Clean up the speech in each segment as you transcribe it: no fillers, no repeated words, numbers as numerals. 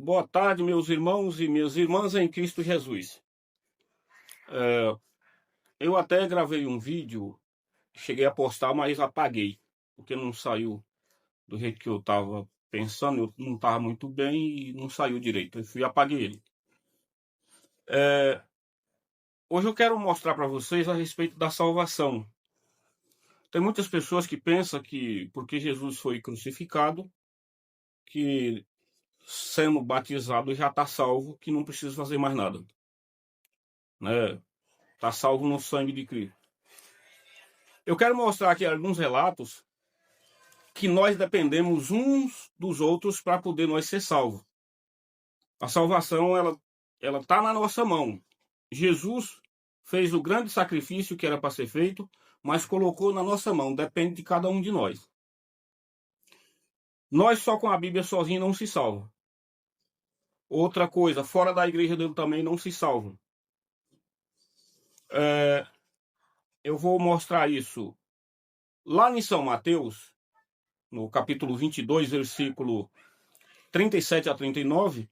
Boa tarde, meus irmãos e minhas irmãs em Cristo Jesus. Eu até gravei um vídeo, cheguei a postar, mas apaguei, porque não saiu do jeito que eu estava pensando, eu não estava muito bem e não saiu direito. Eu fui e apaguei ele. Hoje eu quero mostrar para vocês a respeito da salvação. Tem muitas pessoas que pensam que porque Jesus foi crucificado, que sendo batizado já está salvo, que não precisa fazer mais nada, né? Está salvo no sangue de Cristo. Eu quero mostrar aqui alguns relatos que nós dependemos uns dos outros para poder nós ser salvos. A salvação, ela está na nossa mão. Jesus fez o grande sacrifício que era para ser feito, mas colocou na nossa mão. Depende de cada um de nós. Nós só com a Bíblia sozinho não se salva. Outra coisa, fora da igreja dele também não se salva. Eu vou mostrar isso lá em São Mateus, no capítulo 22, versículo 37 a 39,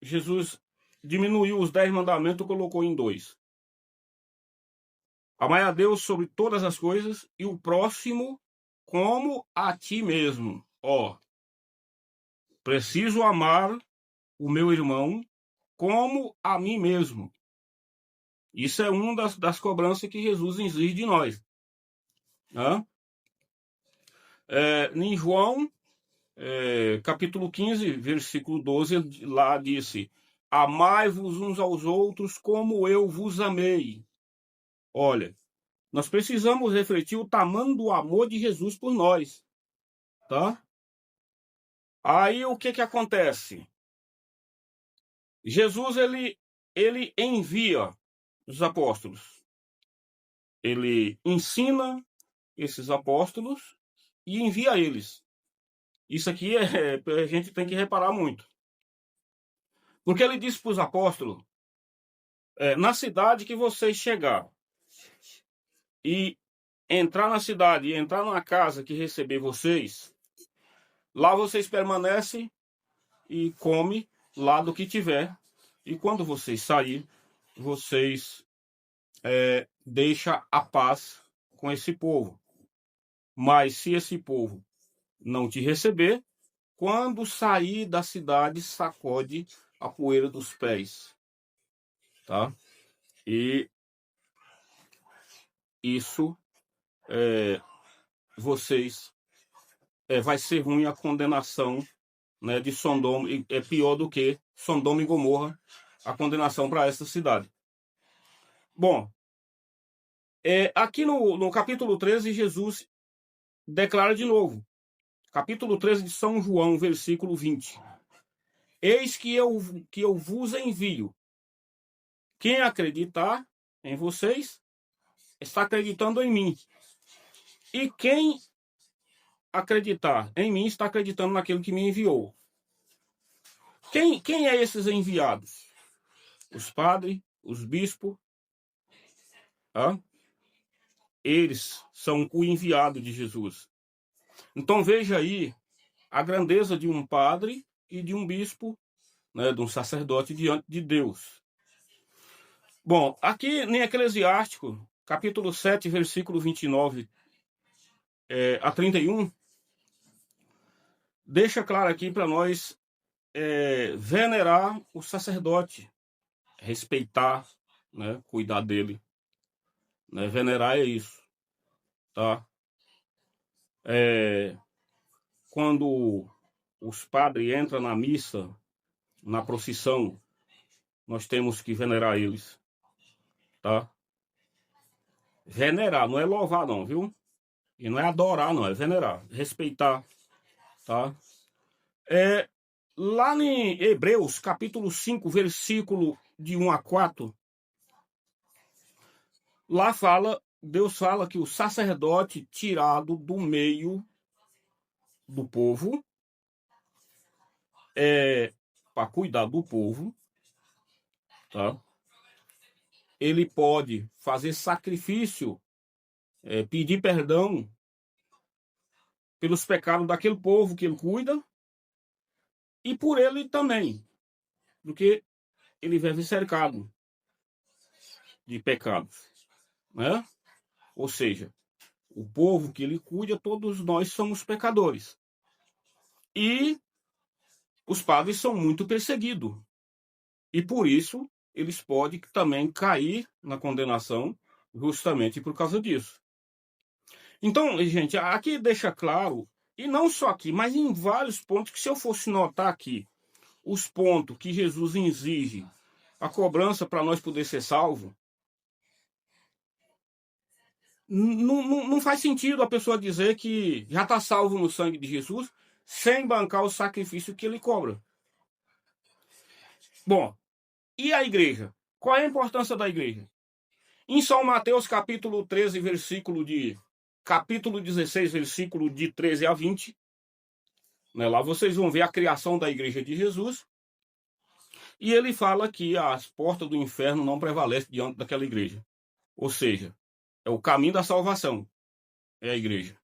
Jesus diminuiu os 10 mandamentos e colocou em 2. Amai a Deus sobre todas as coisas e o próximo como a ti mesmo. Preciso amar o meu irmão como a mim mesmo. Isso é uma das cobranças que Jesus exige de nós. Em João, capítulo 15, versículo 12, lá disse: amai-vos uns aos outros como eu vos amei. Olha, nós precisamos refletir o tamanho do amor de Jesus por nós, tá? Aí o que acontece? Jesus, ele envia os apóstolos. Ele ensina esses apóstolos e envia eles. Isso aqui a gente tem que reparar muito. Porque ele disse para os apóstolos, na cidade que vocês chegar e entrar na cidade e entrar numa casa que receber vocês, lá vocês permanecem e comem lá do que tiver. E quando vocês saírem, vocês deixam a paz com esse povo. Mas se esse povo não te receber, quando sair da cidade, sacode a poeira dos pés. Tá? E isso vocês vai ser ruim a condenação, né, de Sodoma. É pior do que Sodoma e Gomorra, a condenação para essa cidade. Bom, aqui no capítulo 13, Jesus declara de novo. Capítulo 13 de São João, versículo 20. Eis que eu vos envio. Quem acreditar em vocês, está acreditando em mim. E quem acreditar em mim, está acreditando naquele que me enviou. Quem é esses enviados? Os padres, os bispos. Eles são o enviado de Jesus. Então veja aí a grandeza de um padre e de um bispo, né, de um sacerdote diante de Deus. Bom, aqui em Eclesiástico, capítulo 7, versículo 29 a 31, deixa claro aqui para nós venerar o sacerdote, respeitar, né, cuidar dele. Né, venerar é isso, tá? Quando os padres entram na missa, na procissão, nós temos que venerar eles, tá? Venerar, não é louvar não, viu? E não é adorar não, é venerar, respeitar, tá? Lá em Hebreus, capítulo 5, versículo de 1 a 4, lá Deus fala que o sacerdote tirado do meio do povo, para cuidar do povo, tá? Ele pode fazer sacrifício, pedir perdão pelos pecados daquele povo que ele cuida, e por ele também, porque ele vive cercado de pecados, né? Ou seja, o povo que ele cuida, todos nós somos pecadores. E os padres são muito perseguidos. E por isso eles podem também cair na condenação justamente por causa disso. Então, gente, aqui deixa claro, e não só aqui, mas em vários pontos, que se eu fosse notar aqui, os pontos que Jesus exige, a cobrança para nós poder ser salvo, não faz sentido a pessoa dizer que já está salvo no sangue de Jesus sem bancar o sacrifício que ele cobra. Bom, e a igreja? Qual é a importância da igreja? Em São Mateus, capítulo 13, capítulo 16, versículo de 13 a 20, né, lá vocês vão ver a criação da igreja de Jesus, e ele fala que as portas do inferno não prevalecem diante daquela igreja. Ou seja, é o caminho da salvação, é a igreja.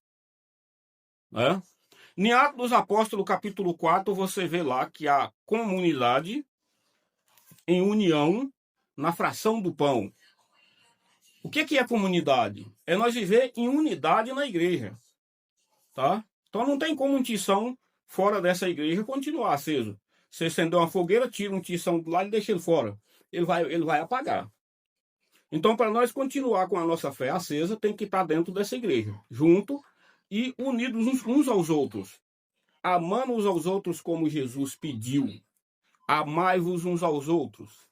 Né? Em Atos dos Apóstolos, capítulo 4, você vê lá que a comunidade em união na fração do pão. O que é comunidade? É nós viver em unidade na igreja. Tá? Então não tem como um tição fora dessa igreja continuar aceso. Você acendeu uma fogueira, tira um tição do lado e deixa ele fora. Ele vai apagar. Então, para nós continuar com a nossa fé acesa, tem que estar dentro dessa igreja, junto e unidos uns aos outros. Amando uns aos outros como Jesus pediu. Amai-vos uns aos outros,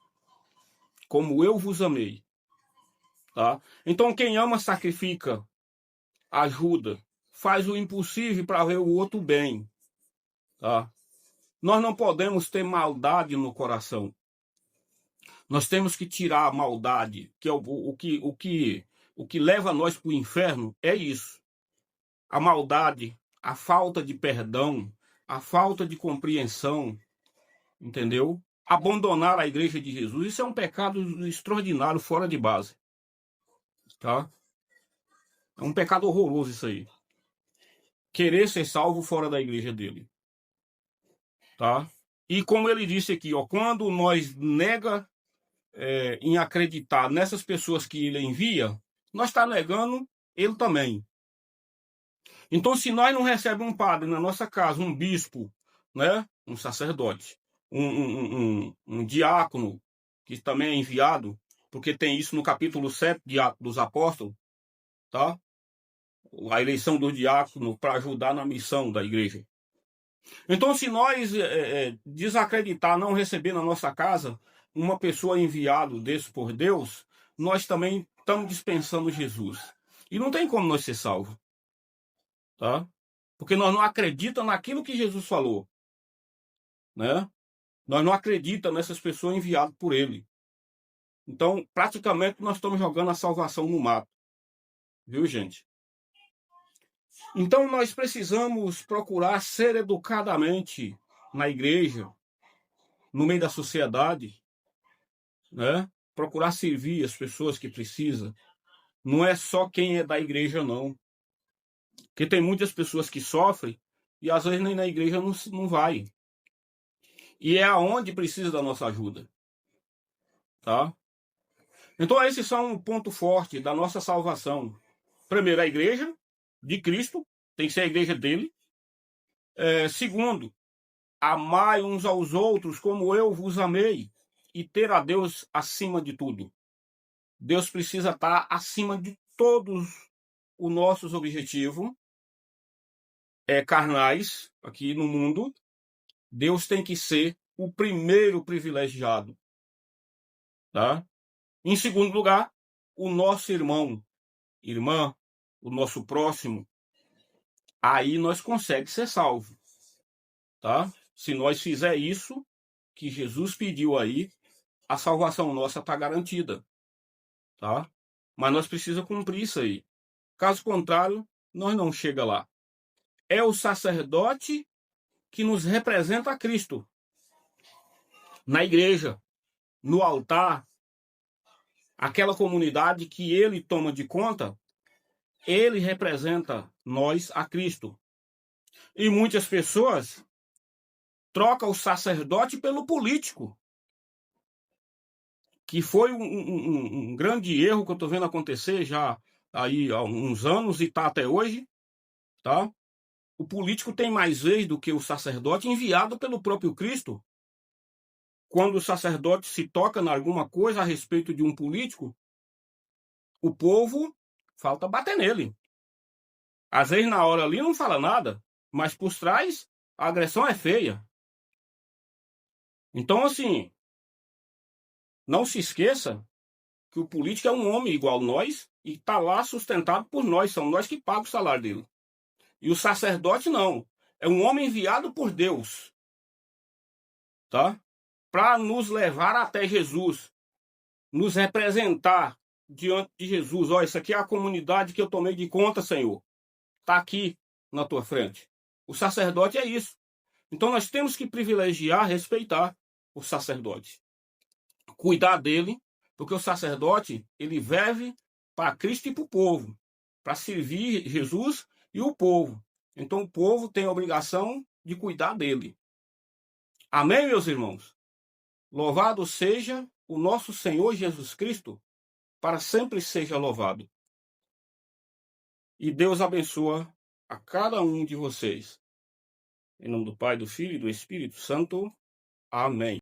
como eu vos amei. Tá? Então, quem ama, sacrifica, ajuda, faz o impossível para ver o outro bem. Tá? Nós não podemos ter maldade no coração. Nós temos que tirar a maldade, que é o que leva nós para o inferno, é isso. A maldade, a falta de perdão, a falta de compreensão, entendeu? Abandonar a igreja de Jesus, isso é um pecado extraordinário, fora de base. Tá? É um pecado horroroso isso aí. Querer ser salvo fora da igreja dele. Tá? E como ele disse aqui, ó, quando nós nega em acreditar nessas pessoas que ele envia, nós está negando ele também. Então, se nós não recebemos um padre na nossa casa, um bispo, né, um sacerdote, um diácono, que também é enviado, porque tem isso no capítulo 7 de Atos dos Apóstolos, tá? A eleição do diácono para ajudar na missão da igreja. Então, se nós desacreditar, não receber na nossa casa uma pessoa enviado desse por Deus, nós também estamos dispensando Jesus. E não tem como nós ser salvos. Tá? Porque nós não acreditamos naquilo que Jesus falou. Né? Nós não acreditamos nessas pessoas enviadas por ele. Então, praticamente, nós estamos jogando a salvação no mato. Viu, gente? Então, nós precisamos procurar ser educadamente na igreja, no meio da sociedade, né? Procurar servir as pessoas que precisam. Não é só quem é da igreja, não. Porque tem muitas pessoas que sofrem e às vezes nem na igreja não vai. E é aonde precisa da nossa ajuda. Tá? Então esses são um ponto forte da nossa salvação. Primeiro, a igreja de Cristo, tem que ser a igreja dele. Segundo, amai uns aos outros como eu vos amei e ter a Deus acima de tudo. Deus precisa estar acima de todos os nossos objetivos carnais aqui no mundo. Deus tem que ser o primeiro privilegiado. Tá? Em segundo lugar, o nosso irmão, irmã, o nosso próximo, aí nós conseguimos ser salvos. Tá? Se nós fizer isso que Jesus pediu aí, a salvação nossa está garantida. Tá? Mas nós precisamos cumprir isso aí. Caso contrário, nós não chega lá. É o sacerdote que nos representa a Cristo. Na igreja, no altar, aquela comunidade que ele toma de conta, ele representa nós a Cristo. E muitas pessoas troca o sacerdote pelo político, que foi um grande erro que eu estou vendo acontecer já aí há uns anos e está até hoje, tá? O político tem mais vez do que o sacerdote enviado pelo próprio Cristo. Quando o sacerdote se toca em alguma coisa a respeito de um político, o povo falta bater nele. Às vezes na hora ali não fala nada, mas por trás a agressão é feia. Então, assim, não se esqueça que o político é um homem igual nós e está lá sustentado por nós, são nós que pagamos o salário dele. E o sacerdote não, é um homem enviado por Deus, tá? Para nos levar até Jesus, nos representar diante de Jesus. Olha, isso aqui é a comunidade que eu tomei de conta, Senhor. Está aqui na tua frente. O sacerdote é isso. Então nós temos que privilegiar, respeitar o sacerdote. Cuidar dele, porque o sacerdote, ele vive para Cristo e para o povo, para servir Jesus e o povo. Então o povo tem a obrigação de cuidar dele. Amém, meus irmãos? Louvado seja o nosso Senhor Jesus Cristo, para sempre seja louvado. E Deus abençoa a cada um de vocês. Em nome do Pai, do Filho e do Espírito Santo. Amém.